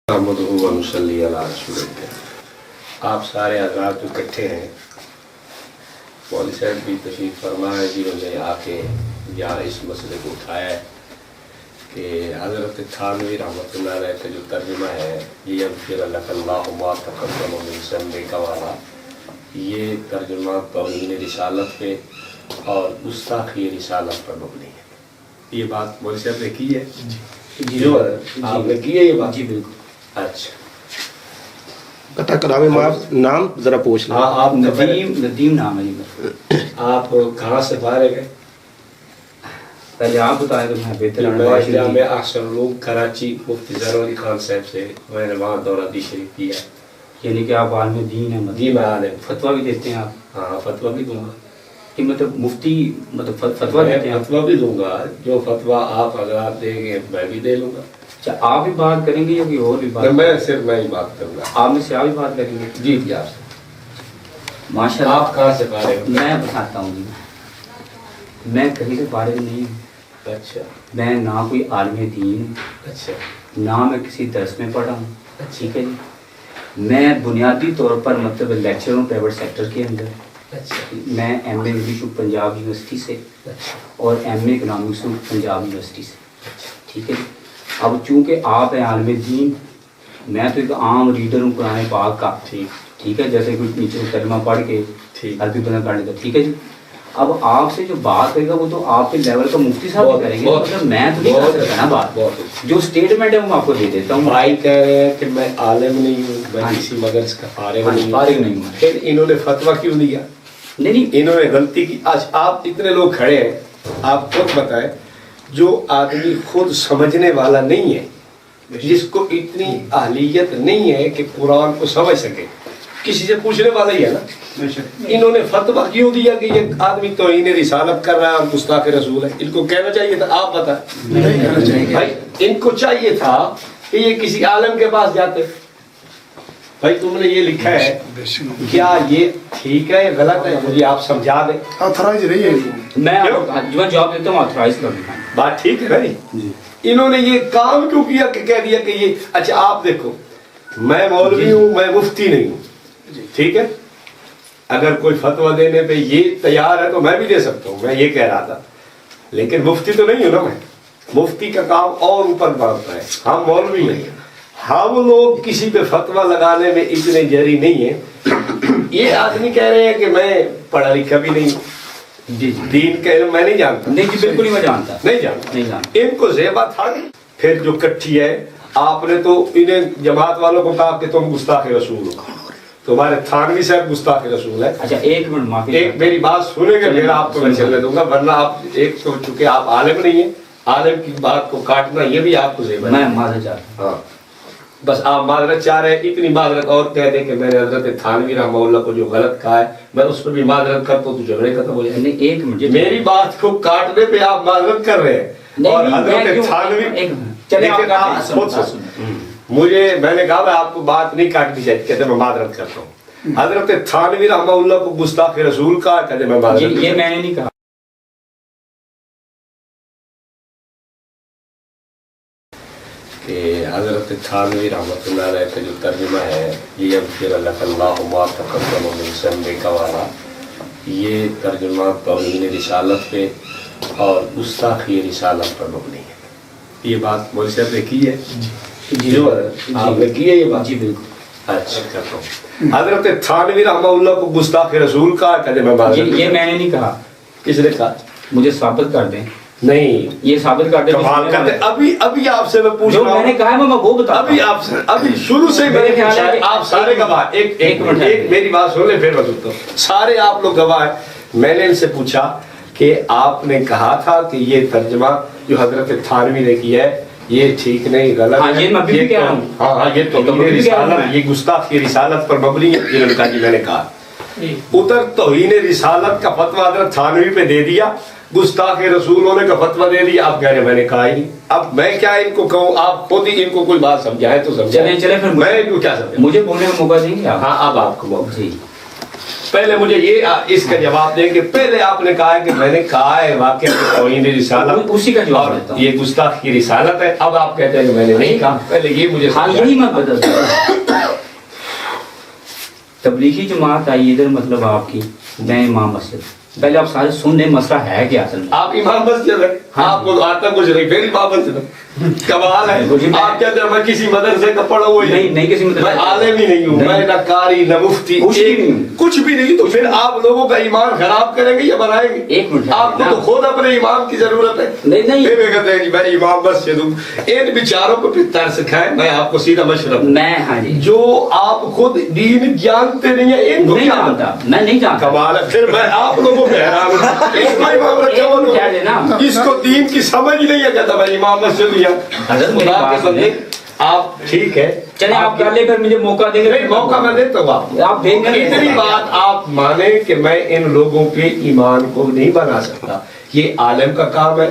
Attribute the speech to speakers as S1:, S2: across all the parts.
S1: آپ سارے حضرات جو اکٹھے ہیں، مولوی صاحب بھی تشریف فرما ہے جنہوں نے آ کے یہاں اس مسئلے کو اٹھایا ہے کہ حضرت تھانوی رحمۃ اللہ علیہ کا جو ترجمہ ہے یغفر لک اللہ ما تقدم من ذنبک والا، یہ ترجمہ توہین رسالت پہ اور گستاخی رسالت پر مبنی ہے۔ یہ بات مولوی صاحب نے کی ہے؟ جو آپ نے کی ہے یہ بات؟
S2: جی بالکل۔
S1: اچھا،
S3: قطع کراوے نام ذرا پوچھ لیں۔
S1: آپ
S2: ندیم نام ہے جی میرا۔
S1: آپ کہاں سے فارغ ہیں؟
S2: پہلے آپ بتائیں تو میں بہتر
S1: میں جامع احسن العلوم کراچی مفتی ظہور علی خان صاحب سے میں نے وہاں دورہ دی شریف کیا۔
S2: یعنی کہ آپ عالم دین ہیں؟
S1: جی میں عالم،
S2: فتویٰ بھی دیتے ہیں آپ؟
S1: ہاں فتویٰ بھی دوں گا۔
S2: کہ مطلب مفتی مطلب فتویٰ دیتے ہیں؟
S1: فتویٰ بھی دوں گا، جو فتویٰ آپ حضرات دیں گے میں بھی دے لوں گا۔
S2: اچھا، آپ بھی بات کریں گے یا کوئی اور بھی بات؟
S1: میں صرف میں ہی بات کروں گا۔
S2: آپ میں سے آپ بھی بات کریں گے؟
S1: جی جی آپ سے۔
S2: ماشاء اللہ۔
S1: آپ کہاں سے فارغ ہیں؟
S2: میں بتاتا ہوں جی، میں کہیں سے فارغ نہیں ہوں۔
S1: اچھا
S2: میں نہ کوئی عالم دین ہوں،
S1: اچھا
S2: نہ میں کسی درس میں پڑھا ہوں، ٹھیک ہے جی۔ میں بنیادی طور پر مطلب لیکچر ہوں پرائیویٹ سیکٹر کے اندر۔
S1: اچھا
S2: میں ایم اے انگلش ہوں پنجاب یونیورسٹی سے، اور ایم اے اکنامکس ہوں پنجاب یونیورسٹی سے، ٹھیک ہے جی۔ اب چونکہ آپ ہیں عالم دین، میں تو ایک عام ریڈر ہوں قرآن پاک کا، ٹھیک ہے، جیسے کوئی نیچے ترجمہ پڑھ کے عربی بنا پڑھنے کا، ٹھیک ہے جی۔ اب آپ سے جو بات کرے گا وہ تو آپ کے لیول کا مفتی صاحب بھی کریں گے، مطلب میں تو نہیں کر سکتا نا بات۔ جو اسٹیٹمنٹ ہے وہ میں آپ کو دے دیتا ہوں۔
S1: بھائی کہہ رہے ہیں کہ میں عالم نہیں ہوں، میں کسی مدرس کا فارغ نہیں
S2: نہیں ہوں۔
S1: پھر انہوں نے فتویٰ کیوں دیا؟
S2: نہیں،
S1: انہوں نے غلطی کی۔ آج آپ اتنے لوگ کھڑے ہیں، آپ خود بتائیں، جو آدمی خود سمجھنے والا نہیں ہے، جس کو اتنی اہلیت نہیں ہے کہ قرآن کو سمجھ سکے، کسی سے پوچھنے والا ہی ہے نا۔ انہوں نے فتویٰ کیوں دیا کہ یہ آدمی توہین رسالت کر رہا ہے اور گستاخ رسول ہے؟ ان کو کہنا چاہیے تھا، آپ بتائیں بھائی، ان کو چاہیے تھا کہ یہ کسی عالم کے پاس جاتے۔ بھائی تم نے یہ لکھا ہے، کیا یہ ٹھیک ہے یا غلط ہے؟ مجھے آپ سمجھا دیں۔
S2: میں جواب دیتا ہوں، آتھرائز کر دوں۔
S1: بات ٹھیک ہے نا جی؟ انہوں نے یہ کام کیوں کیا کہ کہہ دیا کہ یہ اچھا آپ دیکھو، میں مولوی ہوں، میں مفتی نہیں ہوں، ٹھیک ہے؟ اگر کوئی فتویٰ دینے پہ یہ تیار ہے تو میں بھی دے سکتا ہوں، میں یہ کہہ رہا تھا، لیکن مفتی تو نہیں ہوں نا میں۔ مفتی کا کام اور اوپر بڑھتا ہے، ہم مولوی نہیں ہیں۔ ہم لوگ کسی پہ فتویٰ لگانے میں اتنے جری نہیں ہیں۔ یہ آدمی کہہ رہے ہیں کہ میں پڑھا لکھا بھی نہیں ہوں،
S2: جی
S1: دین کا علم میں نہیں جانتا۔
S2: نہیں جی، بالکل ہی میں جانتا
S1: نہیں جانتا۔
S2: نہیں جانتا۔
S1: ان کو زیبا تھا نہیں۔ پھر جو کٹھی ہے، آپ نے تو انہیں جماعت والوں کو کہا کہ تم گستاخ رسول ہو، تمہارے تھانوی صاحب گستاخ رسول ہے۔
S2: اچھا ایک منٹ معافی،
S1: ایک میری بات سنیں گے پھر آپ کو میں چلنے دوں گا، ورنہ آپ ایک سوچ چکے آپ عالم نہیں ہیں، عالم کی بات کو کاٹنا یہ بھی آپ کو زیبا ہے۔
S2: میں معذرت چاہتا ہوں۔
S1: ہاں بس آپ معذرت چاہ رہے ہیں، اتنی معذرت اور کہہ دیں کہ میں نے حضرت تھانوی رحمہ اللہ کو جو غلط کہا ہے میں اس پر بھی معذرت کرتا ہوں تو جھگڑے ختم ہو جائے۔
S2: نہیں ایک منٹ،
S1: میری بات کو کاٹنے پہ آپ معذرت کر رہے ہیں، اور حضرت تھانوی مجھے میں نے کہا میں آپ کو بات نہیں کاٹنی چاہیے، کہتے میں معذرت کرتا ہوں۔ حضرت تھانوی رحمہ اللہ کو گستاخ رسول کہا، کہتے میں معذرت
S2: یہ میں نے نہیں کہا۔
S1: کہ حضرت تھانوی رحمۃ اللہ علیہ کا جو ترجمہ ہے یغفر لک اللہ ما تقدم من ذنبک والا، یہ ترجمہ توہین رسالت پہ اور گستاخی رسالت پر مبنی ہے۔ یہ بات مولوی صاحب نے کی ہے؟ جو آپ نے کی ہے یہ بات؟
S2: جی بالکل۔
S1: اچھا کرتا ہوں۔ حضرت تھانوی رحمہ اللہ کو گستاخ رسول کہا، کہتے میں معذرت۔
S2: یہ میں نے نہیں کہا۔
S1: کس نے کہا؟
S2: مجھے ثابت کر دیں۔
S1: نہیں
S2: یہ ثابت کر دیں۔
S1: کمال کرتے، ابھی آپ سے میں پوچھ
S2: جو
S1: رہا ہوں،
S2: میں نے کہا ہے میں وہ بتا،
S1: ابھی آپ سے ابھی شروع سے
S2: میرے خیال ہے
S1: آپ سارے گواہ، ایک میری بات سن لیں پھر میں سنتا ہوں، سارے آپ لوگ گواہ ہیں۔ میں نے ان سے پوچھا کہ آپ نے کہا تھا کہ یہ ترجمہ جو حضرت تھانوی نے کیا ہے یہ ٹھیک نہیں، غلط ہے، یہ توہین رسالت، یہ گستاخی رسالت پر مبنی ہے۔ انہوں نے کہا جی میں نے کہا، ادھر توہین رسالت کا فتویٰ حضرت تھانوی پہ دے دیا، گستاخ رسول ہونے کا فتویٰ دے دیا، آپ کہہ رہے ہیں میں نے کہا ہی نہیں۔ اب میں کیا ان کو کہوں، آپ خود ہی ان کو کوئی بات سمجھائیں تو سمجھائیں،
S2: چلیں پھر
S1: میں ان کو کیا سمجھاؤں؟
S2: مجھے بولنے کا موقع دیں گے آپ؟
S1: ہاں اب آپ کو موقع۔
S2: جی
S1: پہلے مجھے یہ اس کا جواب دیں کہ پہلے آپ نے کہا ہے کہ میں نے کہا ہے واقعہ توہین رسالت،
S2: اسی کا جواب دیتا ہوں.
S1: یہ گستاخی رسالت ہے. اب آپ کہتے ہیں کہ میں نے نہیں کہا. پہلے یہ مجھے
S2: ہاں یہی میں بدلتا ہوں. تبلیغی جماعت آئی ادھر مطلب آپ کی میں امام مسجد. پہلے آپ سارے سن لیں مسئلہ ہے کیا اصل میں.
S1: آپ امام مسجد ہے، آپ کو آتا کچھ نہیں، پھر امام مسجد ہے. کمال ہے. آپ کہتے ہیں میں کسی مدرسے کا پڑھا ہوا
S2: نہیں کسی مدرسے
S1: میں عالم ہی نہیں ہوں، میں نہ قاری نہ مفتی، کچھ بھی نہیں. تو پھر آپ لوگوں کا ایمان خراب کریں گے یا بنائیں گے؟
S2: ایک منٹ
S1: آپ کو تو خود اپنے امام کی ضرورت ہے.
S2: نہیں
S1: پھر کہتے ہیں میں امام مسجد ہوں. ان بیچاروں کو پھر ترس کھائیں. میں آپ کو سیدھا مشورہ
S2: میں ہاں جی
S1: جو آپ خود دین جانتے نہیں ہیں ان کو
S2: نہیں جانتا، میں نہیں جانتا.
S1: کمال ہے. پھر میں آپ لوگوں کو حیران ہوں. اس کو امام رکھا ہوا اس کو دین کی سمجھ نہیں ہے. کہتا میں امام مسجد ہوں. خدا کے بندے آپ ٹھیک ہے
S2: چلے آپ کر لیں، پھر مجھے موقع دیں گے.
S1: نہیں موقع میں دیتا ہوں.
S2: آپ دیں گے.
S1: اتنی بات آپ مانیں کہ میں ان لوگوں کے ایمان کو نہیں بنا سکتا. یہ عالم کا کام ہے،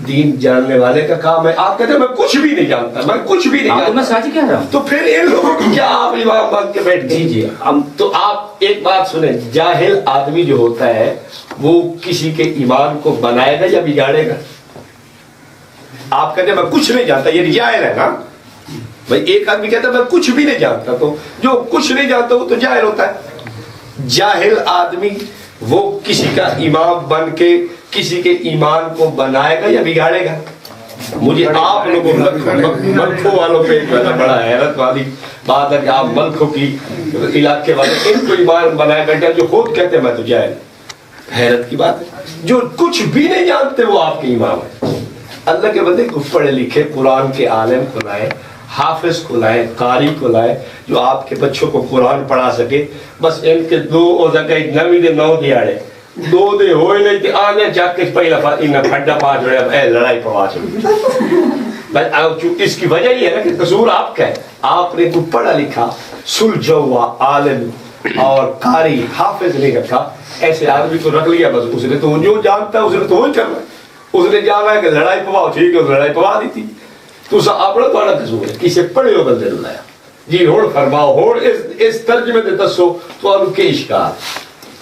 S1: دین جاننے والے کا کام ہے. آپ کہتے ہیں میں کچھ بھی نہیں جانتا، میں کچھ بھی نہیں
S2: میں
S1: جانتا.
S2: سچ کہہ رہا ہوں.
S1: تو پھر ان لوگوں کو کیا آپ امام بن کے بیٹھ
S2: جی جی
S1: تو آپ ایک بات سنیں. جاہل آدمی جو ہوتا ہے وہ کسی کے ایمان کو بنائے گا یا بگاڑے گا؟ آپ کہتے ہیں میں کچھ نہیں جانتا، یہ جاہل ہے نا بھائی. ایک آدمی کہتا ہے میں کچھ بھی نہیں جانتا، تو جو کچھ نہیں جانتا وہ تو جاہل ہوتا ہے. جاہل آدمی وہ کسی کا امام بن کے کسی کے ایمان کو بنائے گا یا بگاڑے گا؟ مجھے آپ لوگوں ملکوں والوں پہ بڑا حیرت والی بات ہے کہ آپ ملکوں کی علاقے والے ان کو ایمان بنائے بیٹھے جو خود کہتے ہیں میں تو جاہل. حیرت کی بات ہے. جو کچھ بھی نہیں جانتے وہ آپ کے امام ہیں. اللہ کے بندے کو پڑھے لکھے قرآن کے عالم کو لائے، حافظ کو لائے، قاری کو لائے جو آپ کے بچوں کو قرآن پڑھا سکے. بس ان کے دو ہو سکے نویں دے 9 دیاڑے 2 دے ہوئے نہیں کہ آنے جا کے پہلا انہیں پھڈا پا جڑے اب اے لڑائی پوا چھوڑی. اس کی وجہ یہ ہے نا کہ قصور آپ کا ہے. آپ نے کو پڑھا لکھا سلجھا ہوا عالم اور قاری حافظ نہیں رکھا. ایسے آدمی کو رکھ لیا بس اس نے تو جو جانتا ہے اس نے تو وہی کرنا ہے. اس نے جانا ہے کہ لڑائی پواؤ، ٹھیک ہے لڑائی پوا دی تھی. تو اپنا تھوڑا قصور ہے کسے پڑھے ہو بندے لایا. جی ہوں فرماؤ ہوں اس ترجمے دے دسو تو کے اشکال.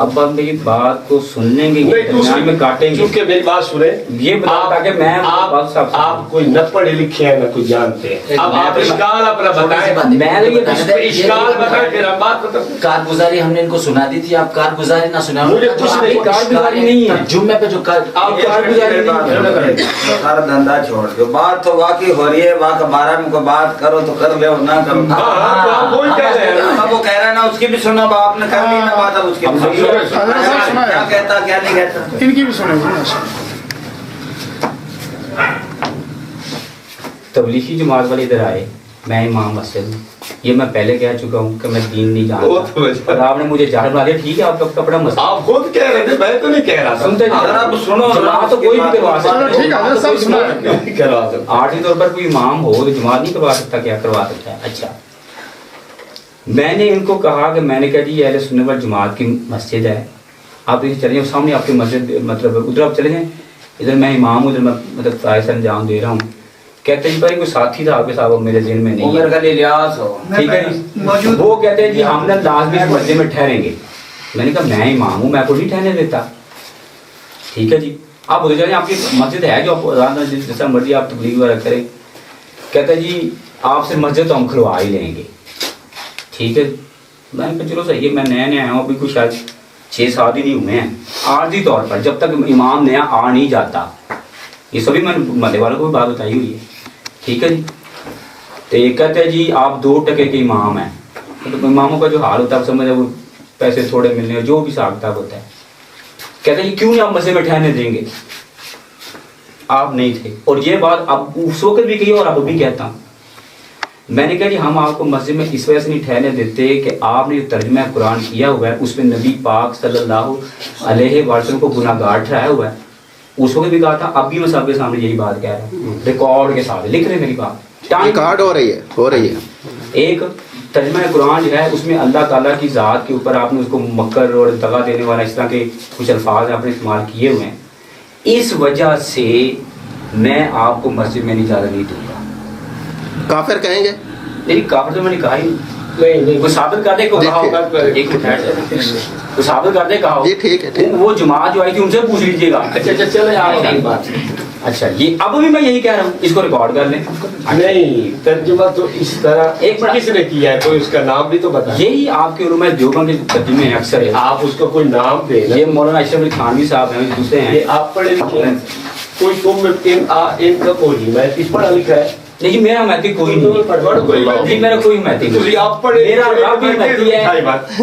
S2: اب بندے کی بات کو سننے گے میں کاٹیں گے.
S1: کیونکہ میری بات سنیں
S2: یہ بتا کہ میں
S1: آپ کوئی نہ پڑھے لکھے ہیں نہ کوئی جانتے ہیں. اب آپ اشکال اپنا بتائیں.
S2: میں
S1: اشکال بتائیں پھر ہم بات بتائیں.
S4: کارگزاری ہم نے ان کو سنا دی تھی، آپ کارگزاری نہ سنا.
S1: مجھے کچھ نہیں
S2: کارگزاری نہیں ہے.
S4: جمعے پہ جو
S1: آپ کارگزاری نہیں
S5: سارا دھندا چھوڑ دو. بات تو واقعی ہو رہی ہے، وہاں کے بارے میں کوئی بات کرو تو کر لو، نہ کرو.
S1: وہی کہہ رہے ہیں.
S5: وہ کہہ رہا ہے نا اس کی بھی سنو، آپ نے کر لی نا بات. اب اس کی بھی کیا کہتا کیا نہیں کہتا
S6: ان کی بھی سنیں.
S2: تبلیغی جماعت والے ادھر آئے، میں امام مسجد ہوں. یہ میں پہلے کہہ چکا ہوں کہ میں دین نہیں جانتا اور آپ نے مجھے جاہل بنا دیا. ٹھیک ہے آپ کا کپڑا مسئلہ
S1: آپ خود کہہ رہے تھے، میں تو نہیں کہہ رہا تھا.
S2: سنتے
S5: آپ سنو
S2: جماعت تو کوئی بھی کروا سکتا
S6: ٹھیک ہے حضرت صاحب سنا ہے.
S2: آرٹی طور پر کوئی امام ہو تو جماعت نہیں کروا سکتا، کیا کروا سکتا ہے. اچھا میں نے ان کو کہا کہ میں نے کہا جی اہل سنت والجماعت کی مسجد ہے، آپ ادھر چلے جائیں، سامنے آپ کی مسجد مطلب ادھر آپ چلے جائیں. ادھر میں امام ہوں، ادھر میں مطلب فرائض انجام دے رہا ہوں. کہتے ہیں بھائی کوئی ساتھی تھا آپ کے صاحب میرے ذہن میں نہیں
S5: میرے خالی الیاس ہو.
S2: ٹھیک ہے جی. وہ کہتے ہیں جی ہم نے لازمی اس مسجد میں ٹھہریں گے. میں نے کہا میں امام ہوں، میں کو نہیں ٹھہرنے دیتا. ٹھیک ہے جی آپ ادھر چلیں، آپ کی مسجد ہے جو آپ جیسا مرضی آپ تبلیغ وغیرہ کریں. کہتے ہیں جی آپ سے مسجد تو ہم کھلوا ہی لیں گے. ٹھیک ہے میں نے کہا چلو صحیح ہے، میں نیا نیا آیا ہوں، ابھی کچھ شاید 6 سال ہی نہیں ہوئے ہیں. عارضی طور پر جب تک امام نیا آ نہیں جاتا، یہ سبھی میں نے مدے والوں کو بھی بات بتائی ہوئی ہے. ٹھیک ہے جی. تو یہ کہتے ہیں جی آپ 2 ٹکے کے امام ہیں. مطلب اماموں کا جو حال ہوتا ہے سمجھے وہ پیسے تھوڑے ملنے جو بھی حساب کتاب ہوتا ہے. کہتے ہیں جی کیوں نہیں آپ مسجد میں ٹھہرنے دیں گے، آپ نہیں تھے. اور یہ بات اب اس وقت بھی کہی اور اب بھی کہتا ہوں. میں نے کہا جی ہم آپ کو مسجد میں اس وجہ سے نہیں ٹھہرنے دیتے کہ آپ نے جو ترجمہ قرآن کیا ہوا ہے اس میں نبی پاک صلی اللہ علیہ وسلم کو گناہ گار ٹھہرایا ہوا ہے. اس وقت بھی کہا تھا، اب بھی میں سب کے سامنے یہی بات کہہ رہا ہوں، ریکارڈ کے ساتھ لکھ رہے میری بات.
S3: ریکارڈ ہو رہی ہے.
S2: ایک ترجمہ قرآن جو ہے اس میں اللہ تعالیٰ کی ذات کے اوپر آپ نے اس کو مکر اور دغا دینے والا اس طرح کے کچھ الفاظ آپ نے استعمال کیے ہوئے ہیں. اس وجہ سے میں آپ کو مسجد میں اجازت نہیں دوں گا.
S3: کافر کہیں گے؟
S2: نہیں کافر تو میں نے کہا ہی
S1: نہیں
S2: کوئی ثابت کر دے.
S1: ایک
S2: تو ثابت کر دے کہا
S3: جی ٹھیک ہے ٹھیک ہے.
S2: وہ جماعت جو آئی تھی ان سے پوچھ لیجیے گا.
S1: اچھا چلے آپ کی بات.
S2: اچھا یہ اب بھی میں یہی کہہ رہا ہوں اس کو ریکارڈ کر لیں.
S1: نہیں ترجمہ تو اس طرح
S2: ایک منٹ.
S1: کس نے کیا ہے کوئی اس کا نام بھی تو بتا.
S2: یہی آپ کے علماء دیوبند کے ترجمے ہیں اکثر ہے.
S1: آپ اس کو کوئی نام دیں.
S2: یہ مولانا اشرف علی تھانوی صاحب ہیں دوسرے ہیں.
S1: یہ آپ پڑھے لکھے ہیں کوئی تم ان کا کوئی میں اس پڑھا لکھا ہے
S2: لیکن میرا میتی کوئی نہیں. جی میرا کوئی میتی نہیں.
S1: آپ پڑھے
S2: میرا رب بھی میتی ہے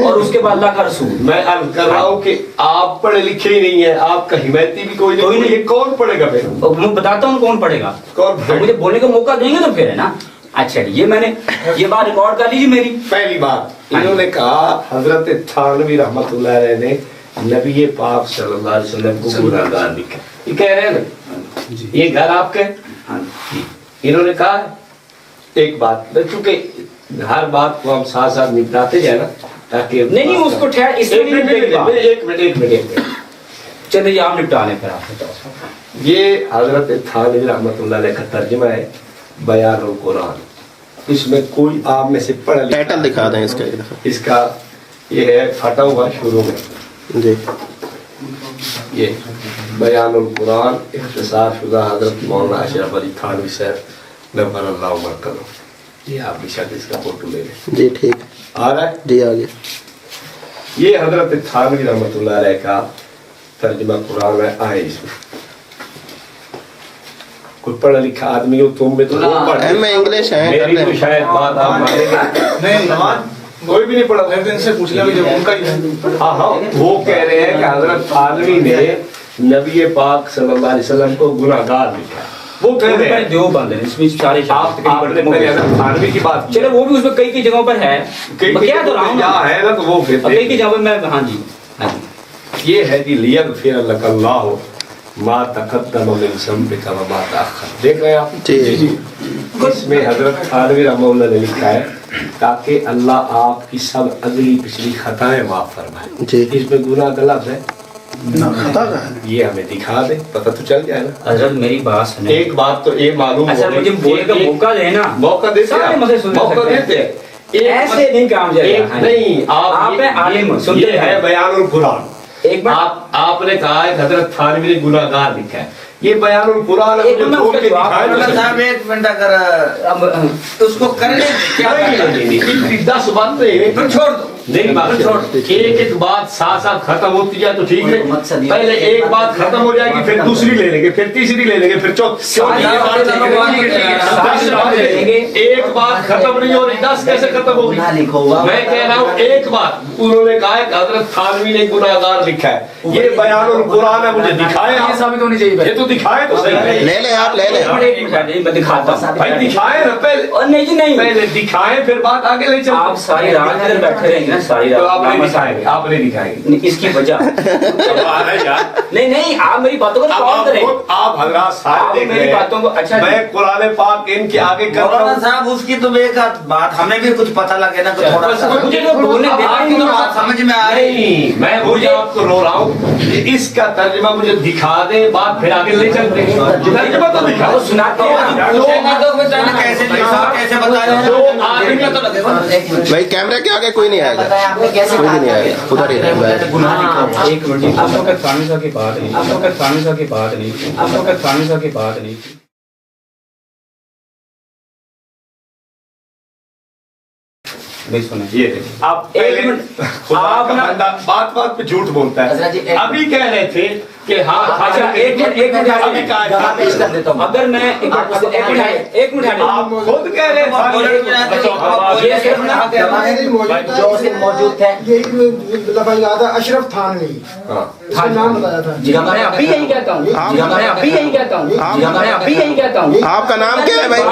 S2: اور اس کے بعد اللہ کا رسول.
S1: میں عرض کر رہا ہوں کہ آپ پڑھے لکھے ہی نہیں ہیں آپ کا حمایتی بھی کوئی نہیں. یہ کون پڑھے گا پھر؟
S2: میں بتاتا ہوں کون پڑھے گا.
S1: کون
S2: تو مجھے بولنے کا موقع دیں گے تو پھر ہے نا. اچھا یہ میں نے یہ بات ریکارڈ کر لیجیے میری.
S1: پہلی بات انہوں نے کہا حضرت تھانوی رحمۃ اللہ علیہ نے نبی پاک صلی اللہ علیہ وسلم کو گناہ گار لکھا. یہ کہہ رہے ہیں نا یہ گھر آپ کے. انہوں نے کہا ایک بات چونکہ ہر بات کو ہم ساتھ ساتھ نپٹاتے جائیں نا تاکہ
S2: نہیں اس کو ٹھہر اس
S1: ایک منٹ
S2: چلیے آپ نپٹا لیں پھر آپ.
S1: یہ حضرت تھانوی رحمۃ اللہ علیہ کا ترجمہ ہے بیان القرآن. اس میں کوئی آپ میں سے پڑھ لکھا
S3: ٹائٹل دکھا دیں اس کا ایک دفعہ.
S1: اس کا یہ ہے پھٹا ہوا شروع میں
S3: جی
S1: یہ بیان القرآن اختصار شدہ حضرت مولانا اشرف علی تھانوی صاحب نور اللہ مرکزہ. یہ آپ بھی شاید اس کا فوٹو لے لیں.
S3: جی ٹھیک ہے.
S1: آ رہا ہے
S3: جی آگے.
S1: یہ حضرت تھانوی رحمۃ اللہ علیہ کا ترجمہ قرآن ہے. آئے اس میں کوئی پڑھا لکھا آدمی ہو تم میں تو
S3: میں انگلش ہے کر
S1: میری
S3: لیں.
S1: تو شاید بات آپ مانیں گے.
S6: نہیں
S1: کوئی بھی نہیں پڑھا.
S6: ان سے پوچھ لیا جب ان کا ہی ہے.
S1: ہاں ہاں وہ کہہ رہے ہیں کہ حضرت تھانوی نے نبی پاک صلی اللہ علیہ وسلم کو گناہ گار لکھا. وہ کہہ رہے ہیں
S2: جو بند ہے اس میں سارے
S1: آپ نے پہلے حضرت تھانوی کی بات کی.
S2: چلے وہ بھی اس میں کئی کئی جگہوں پر ہے.
S1: کئی
S2: کیا تو رہا ہوں
S1: جہاں ہے نا تو وہ پھر
S2: کئی کئی جگہوں میں. ہاں جی
S1: یہ ہے جی لیغفر لک اللہ ما تقدم من ذنبک وما تأخر. دیکھ رہے ہیں آپ
S3: جی
S1: اس میں حضرت تھانوی رحمہ اللہ نے لکھا ہے تاکہ اللہ آپ کی سب اگلی پچھلی خطائیں معاف فرمائے.
S3: جی.
S1: اس میں گناہ غلط ہے
S6: خطا کا ہے.
S1: یہ ہمیں دکھا دے پتہ تو چل جائے نا.
S2: حضرت میری بات سنیں.
S1: ایک بات تو یہ معلوم
S2: اچھا مجھے بولنے کا موقع دیں نا.
S1: موقع دیتے
S2: سارے مسئلے سن
S1: موقع
S2: سکتے ہیں.
S1: دیتے
S2: ایسے نہیں کام جائے گا.
S1: نہیں
S2: آپ ہیں عالم سنتے
S1: یہ ہے
S2: ہیں.
S1: بیان القرآن.
S2: ایک بات
S1: آپ نے کہا ہے حضرت تھانوی نے گناہ گار لکھا ہے. یہ بیان القرآن
S2: ایک منٹ اس کا جواب
S5: مولانا صاحب ایک منٹ اگر اس کو کرنے کیا کرنا؟
S1: 10 باتیں
S5: پھر چھوڑ دو.
S1: نہیں بات ایک ایک بات ساتھ ساتھ ختم ہوتی جائے تو ٹھیک ہے. پہلے ایک بات ختم ہو جائے گی پھر دوسری لے لیں گے پھر تیسری لے لیں گے پھر چوتھی. ایک بات ختم نہیں ہو رہی 10 کیسے ختم ہوگی؟ میں کہہ رہا ہوں ایک بات انہوں نے کہا کہ حضرت تھانوی نے گناہ گار لکھا ہے. یہ بیان القرآن ہے مجھے دکھائے.
S6: یہ ثابت ہونی چاہیے.
S1: یہ تو دکھائے تو صحیح.
S3: لے لیں آپ لے لیں.
S2: میں دکھاتا ہوں.
S1: بھائی دکھائے نا پہلے.
S2: اور نہیں جی نہیں
S1: پہلے دکھائیں پھر بات آگے لے چلو.
S2: آپ ساری رات ادھر بیٹھے رہیں گے نا ساری
S1: تو آپ
S2: رات.
S1: نے دکھائیں گے آپ نے دکھائیں گے.
S2: اس کی وجہ نہیں نہیں آپ میری باتوں کو ریکارڈ کریں.
S1: آپ حضرات سارے دیکھ
S2: میری باتوں کو اچھا
S1: میں قرآن پاک ان کے آگے کر رہا
S5: مولانا
S1: ہوں.
S5: صاحب اس کی تو ایک بات ہمیں بھی کچھ پتہ لگے نا کچھ تھوڑا سا.
S2: مجھے تو بولنے
S5: اب آپ کی تو بات سمجھ میں آ رہی.
S1: نہیں میں مجھے آپ کو رو رہا ہوں کہ اس کا ترجمہ مجھے دکھا دے بات پھر آگے لے چلتے ہیں. ترجمہ تو دکھا
S2: وہ سناتے ہیں.
S5: کیسے لکھا کیسے بتایا
S1: دو آدمی کا تو لگے گا.
S3: بھائی کیمرے کے آگے کوئی نہیں آئے گا. کوئی بھی نہیں آئے گا. ادھر ہی رہیں گے.
S2: ایک منٹ آپ وقت خانوی صاحب کی بات نہیں. آپ وقت خانوی صاحب کی بات نہیں. آپ وقت خانوی صاحب کی بات نہیں.
S1: آپ بات بات پہ جھوٹ بولتا ہے. ابھی کہہ رہے تھے کہ ہاں
S2: اچھا ایک منٹ
S1: ابھی کہا
S2: اگر میں ایک منٹ
S1: آپ خود کہہ رہے
S7: موجود تھے اشرف تھانوی اس کا نام بتایا تھا.
S2: میں ابھی یہی کہتا ہوں. میں ابھی یہی کہتا ہوں. میں ابھی یہی کہتا ہوں.
S3: آپ کا نام کیا ہے بھائی؟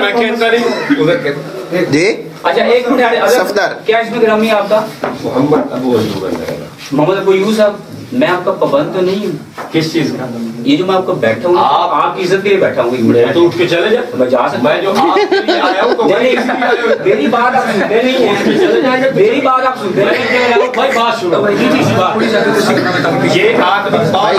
S1: میں کہتا نہیں ادھر کہتا.
S3: جی
S2: اچھا ایک منٹ
S3: صفدر.
S2: کیا اس میں گرامی ہے آپ کا؟
S1: محمد ابو ایوب ہے.
S2: محمد ابو ایوب صاحب میں آپ کا پابند تو نہیں ہوں.
S1: کس چیز کا؟
S2: یہ جو میں آپ کو بیٹھا ہوں آپ کی عزت کے لیے بیٹھا ہوں.
S1: میں تو اٹھ کے چلے جا.
S2: میں جا سکتا
S1: میں جو آپ کے لیے آیا ہوں تو
S2: میری بات آپ سنتے نہیں ہیں. میری بات آپ سنتے
S1: میں
S2: نہیں
S1: کہہ رہا ہوں بھائی بات سنو. یہ آدمی
S3: بھائی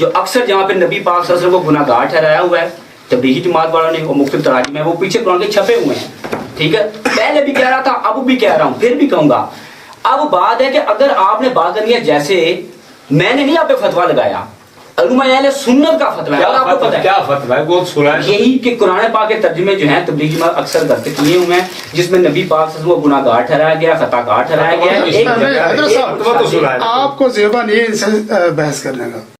S2: جو اکثر جہاں پہ نبی پاک صلی اللہ علیہ وسلم کو گناہ گار ٹھہرایا ہوا ہے تبلیغی جماعت والوں نے، وہ مختلف تراجم میں وہ پیچھے قرآن کے چھپے ہوئے ہیں، ٹھیک ہے. پہلے بھی کہہ رہا تھا، اب بھی کہہ رہا ہوں، پھر بھی کہوں گا. اب بات ہے کہ اگر آپ نے بات کرنی ہے، جیسے میں نے نہیں آپ پہ فتویٰ لگایا، علماء اہل سنت کا فتویٰ ہے، اور آپ کو پتہ ہے
S1: کیا فتویٰ ہے وہ سنائیں.
S2: یہی کہ قرآن پاک کے ترجمے جو ہیں تبلیغی جماعت اکثر کرتے کیے ہوئے ہیں، جس میں نبی پاک صلی اللہ علیہ وسلم کو گناہ گار ٹھہرایا گیا، خطا کار ٹھہرایا گیا.
S7: نہیں، حضرت صاحب آپ کو زیبا نہیں ہے ان سے بحث کرنے کا.